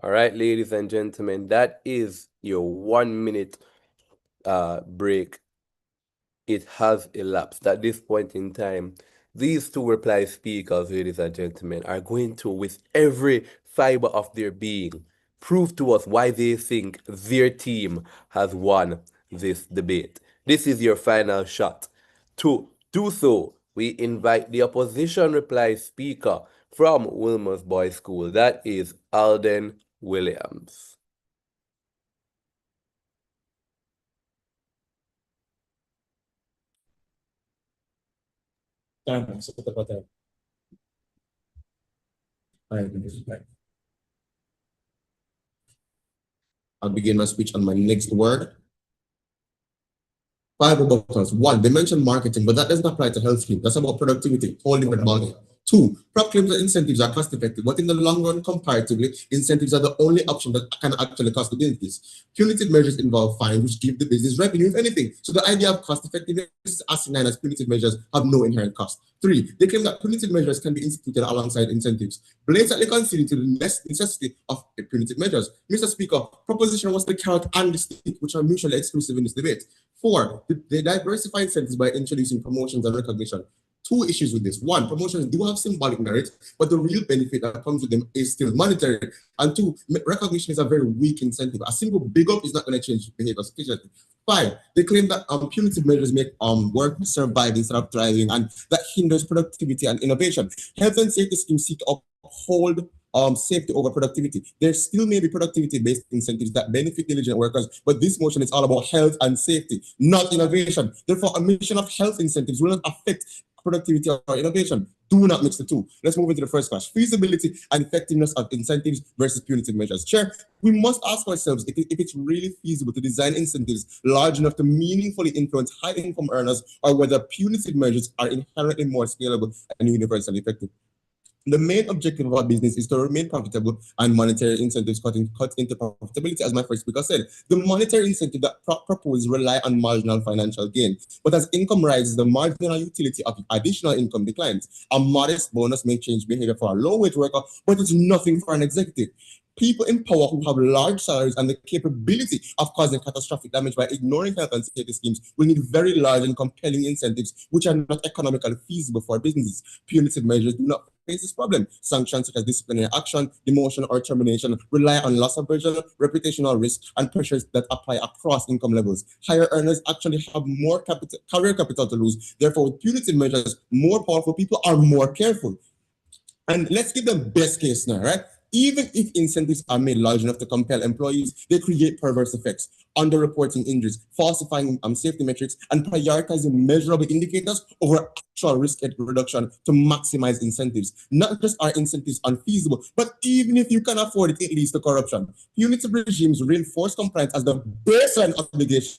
All right, ladies and gentlemen, that is your 1 minute break. It has elapsed. At this point in time, these two reply speakers, ladies and gentlemen, are going to, with every fiber of their being, prove to us why they think their team has won this debate. This is your final shot. To do so, we invite the opposition reply speaker from Wolmer's Boys School. That is Alden Williams. I'll begin my speech on my next word. 5 buttons. 1, they mentioned marketing, but that doesn't apply to health scheme. That's about productivity, whole different ballgame. 2, prop claims and incentives are cost effective, but in the long run, comparatively, incentives are the only option that can actually cost the business. Punitive measures involve fines, which give the business revenue, if anything. So the idea of cost effectiveness is asinine, as punitive measures have no inherent cost. 3, they claim that punitive measures can be instituted alongside incentives, blatantly conceding to the necessity of punitive measures. Mr. Speaker, proposition was the carrot and the stick, which are mutually exclusive in this debate. 4, they diversify incentives by introducing promotions and recognition. 2 issues with this. 1, promotions do have symbolic merit, but the real benefit that comes with them is still monetary. And 2, recognition is a very weak incentive. A simple big up is not going to change behavior sufficiently. 5, they claim that punitive measures make work survive instead of thriving, and that hinders productivity and innovation. Health and safety schemes seek to uphold safety over productivity. There still may be productivity-based incentives that benefit diligent workers, but this motion is all about health and safety, not innovation. Therefore, a mission of health incentives will not affect productivity or innovation. Do not mix the two. Let's move into the first class. Feasibility and effectiveness of incentives versus punitive measures. Chair, we must ask ourselves if it's really feasible to design incentives large enough to meaningfully influence high-income earners, or whether punitive measures are inherently more scalable and universally effective. The main objective of our business is to remain profitable, and monetary incentives cut into profitability, as my first speaker said. The monetary incentive that proposed rely on marginal financial gain, but as income rises, the marginal utility of additional income declines. A modest bonus may change behavior for a low-wage worker, but it's nothing for an executive. People in power who have large salaries and the capability of causing catastrophic damage by ignoring health and safety schemes will need very large and compelling incentives, which are not economically feasible for businesses. Punitive measures do not face this problem. Sanctions such as disciplinary action, demotion, or termination rely on loss of aversion, reputational risk, and pressures that apply across income levels. Higher earners actually have more career capital to lose. Therefore, with punitive measures, more powerful people are more careful. And let's give them best case now, right? Even if incentives are made large enough to compel employees, they create perverse effects, underreporting injuries, falsifying safety metrics, and prioritizing measurable indicators over actual risk reduction to maximize incentives. Not just are incentives unfeasible, but even if you can afford it, it leads to corruption. Punitive regimes reinforce compliance as the baseline obligation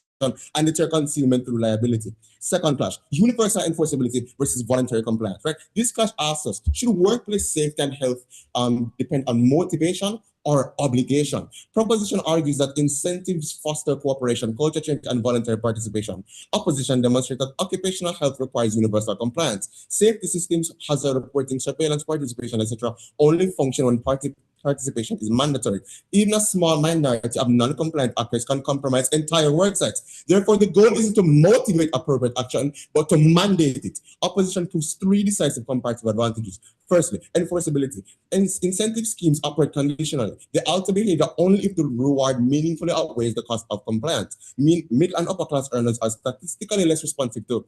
and deter concealment through liability. Second clash, universal enforceability versus voluntary compliance, right? This clash asks us, should workplace safety and health depend on motivation or obligation? Proposition argues that incentives foster cooperation, culture change, and voluntary participation. Opposition demonstrates that occupational health requires universal compliance. Safety systems, hazard reporting, surveillance, participation, etc., only function when participation is mandatory. Even a small minority of non-compliant actors can compromise entire work sites. Therefore, the goal isn't to motivate appropriate action, but to mandate it. Opposition proves three decisive comparative advantages. Firstly, enforceability. Incentive schemes operate conditionally. They alter behavior only if the reward meaningfully outweighs the cost of compliance. Mid and upper class earners are statistically less responsive to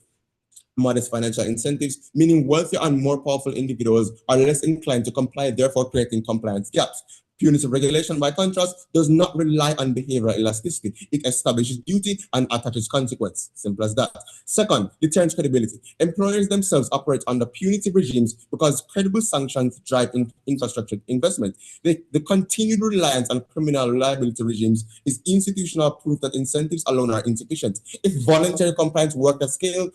modest financial incentives, meaning wealthier and more powerful individuals are less inclined to comply, therefore creating compliance gaps. Punitive regulation, by contrast, does not rely on behavioral elasticity. It establishes duty and attaches consequence. Simple as that. Second, deterrence credibility. Employers themselves operate under punitive regimes because credible sanctions drive infrastructure investment. The continued reliance on criminal liability regimes is institutional proof that incentives alone are insufficient. If voluntary compliance worked at scale,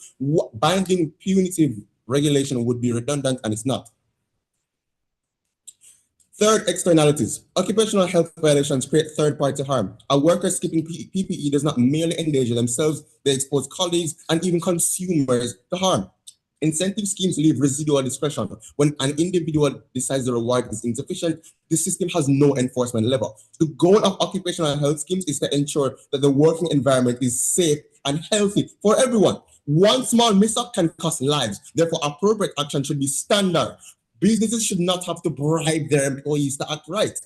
binding punitive regulation would be redundant, and it's not. Third, externalities. Occupational health violations create third-party harm. A worker skipping PPE does not merely endanger themselves, they expose colleagues and even consumers to harm. Incentive schemes leave residual discretion. When an individual decides the reward is insufficient, the system has no enforcement level. The goal of occupational health schemes is to ensure that the working environment is safe and healthy for everyone. One small mishap can cost lives. Therefore, appropriate action should be standard. Businesses should not have to bribe their employees to act right.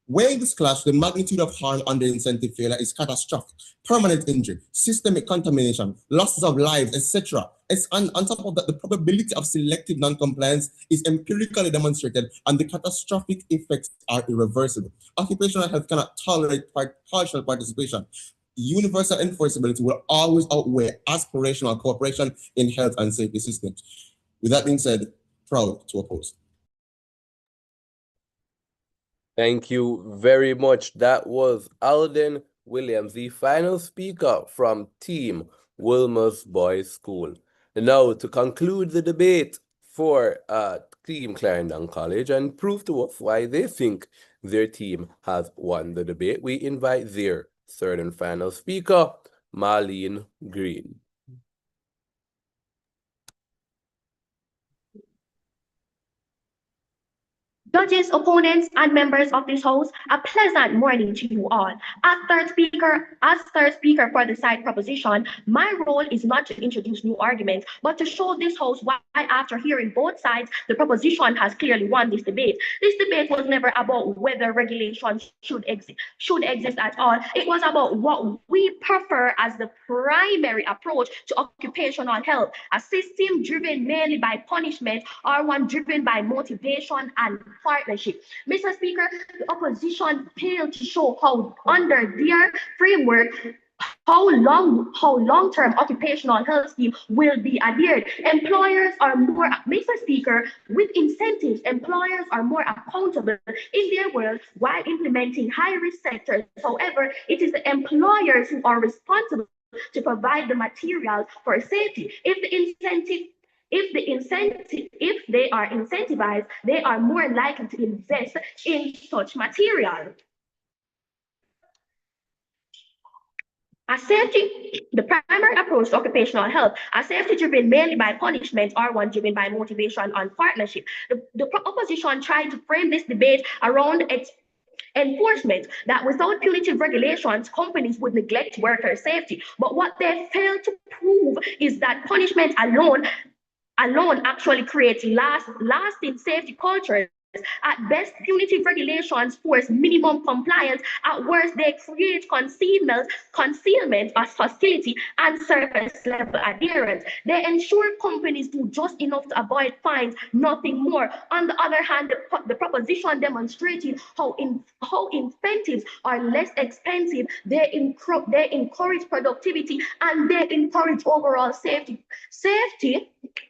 Weighing this clash, the magnitude of harm under incentive failure is catastrophic. Permanent injury, systemic contamination, losses of lives, etc. On top of that, the probability of selective non-compliance is empirically demonstrated, and the catastrophic effects are irreversible. Occupational health cannot tolerate partial participation. Universal enforceability will always outweigh aspirational cooperation in health and safety systems. With that being said, proud to oppose. Thank you very much. That was Alden Williams, the final speaker from Team Wolmer's Boys School. Now, to conclude the debate for Team Clarendon College and prove to us why they think their team has won the debate, we invite their third and final speaker, Marlene Green. Judges, opponents, and members of this House, a pleasant morning to you all. As third speaker for the side proposition, my role is not to introduce new arguments, but to show this House why, after hearing both sides, the proposition has clearly won this debate. This debate was never about whether regulations should exist at all. It was about what we prefer as the primary approach to occupational health, a system driven mainly by punishment or one driven by motivation and partnership. Mr. Speaker, the opposition failed to show how under their framework how long-term occupational health scheme will be adhered. Employers are more, Mr. Speaker, with incentives, employers are more accountable in their world while implementing high-risk sectors. However, it is the employers who are responsible to provide the materials for safety. If the incentive If they are incentivized, they are more likely to invest in such material. The primary approach to occupational health, a safety driven mainly by punishment or one driven by motivation and partnership. The opposition tried to frame this debate around enforcement, that without punitive regulations, companies would neglect worker safety. But what they failed to prove is that punishment alone actually creates lasting safety cultures. At best, punitive regulations force minimum compliance. At worst, they create concealment of hostility, and surface level adherence. They ensure companies do just enough to avoid fines, nothing more. On the other hand, the proposition demonstrated how incentives are less expensive. They encourage productivity, and they encourage overall safety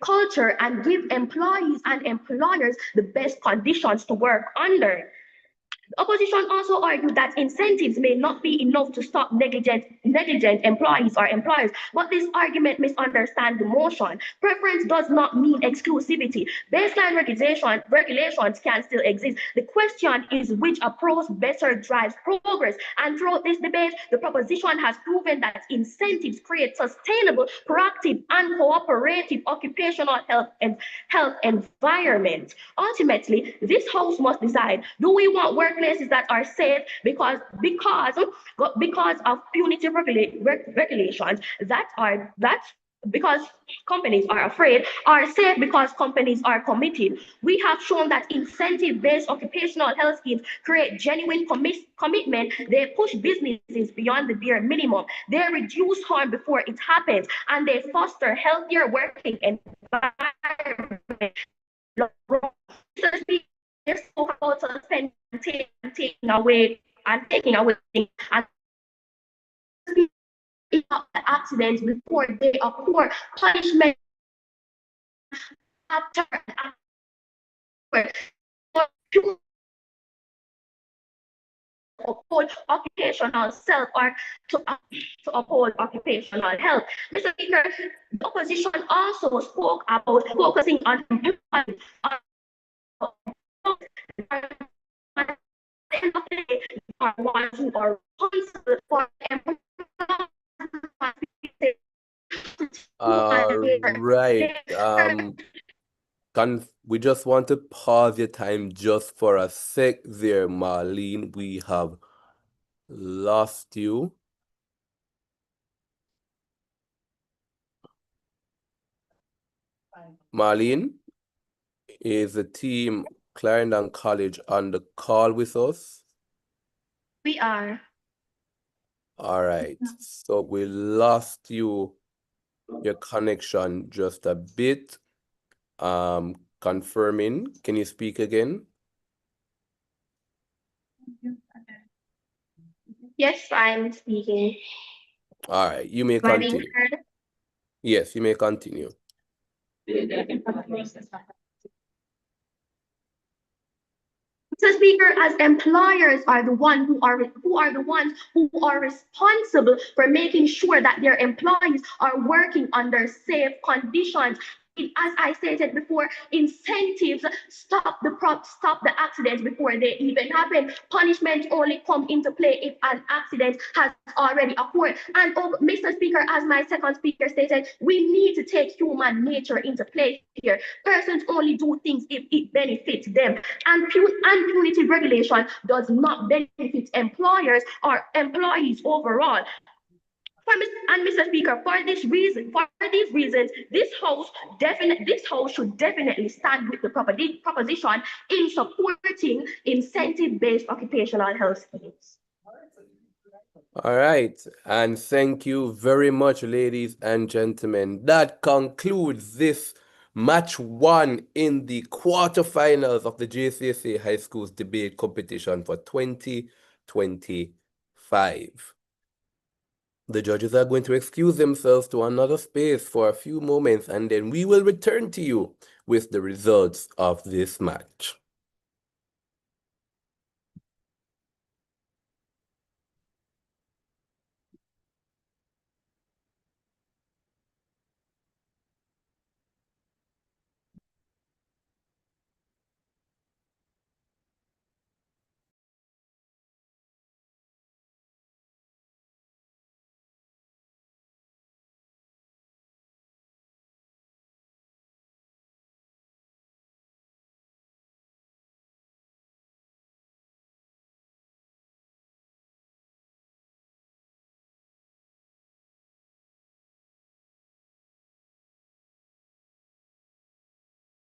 culture, and give employees and employers the best conditions to work under. The opposition also argued that incentives may not be enough to stop negligent employees or employers, but this argument misunderstands the motion. Preference does not mean exclusivity. Baseline regulations can still exist. The question is which approach better drives progress. And throughout this debate, the proposition has proven that incentives create sustainable, proactive, and cooperative occupational health environment. Ultimately, this House must decide: do we want workplaces that are safe because of punitive regulations because companies are afraid, are safe because companies are committed? We have shown that incentive-based occupational health schemes create genuine commitment. They push businesses beyond the bare minimum. They reduce harm before it happens, and they foster healthier working environment. They're so about to spend taking away and accidents before they occur. Punishment after uphold occupational self or to uphold occupational health. Mr. Speaker, the opposition also spoke about focusing on employment. At the end of the day, are ones who are responsible for Right. We just want to pause your time just for a sec there, Marlene. We have lost you. Marlene, is the team Clarendon College on the call with us? We are. All right. So we lost your connection just a bit. Confirming. Can you speak again? Yes, I'm speaking. All right, you may Am I being continue. heard? Yes, you may continue. Mr. Speaker, as employers are the ones who are responsible for making sure that their employees are working under safe conditions. As I stated before, incentives stop the accidents before they even happen. Punishment only come into play if an accident has already occurred. And Mr. Speaker, as my second speaker stated, we need to take human nature into play here. Persons only do things if it benefits them. And punitive regulation does not benefit employers or employees overall. And Mr. Speaker, for these reasons, this House should definitely stand with the proposition in supporting incentive-based occupational health schemes. All right, and thank you very much, ladies and gentlemen. That concludes this match 1 in the quarterfinals of the JCSA High Schools debate competition for 2025. The judges are going to excuse themselves to another space for a few moments, and then we will return to you with the results of this match.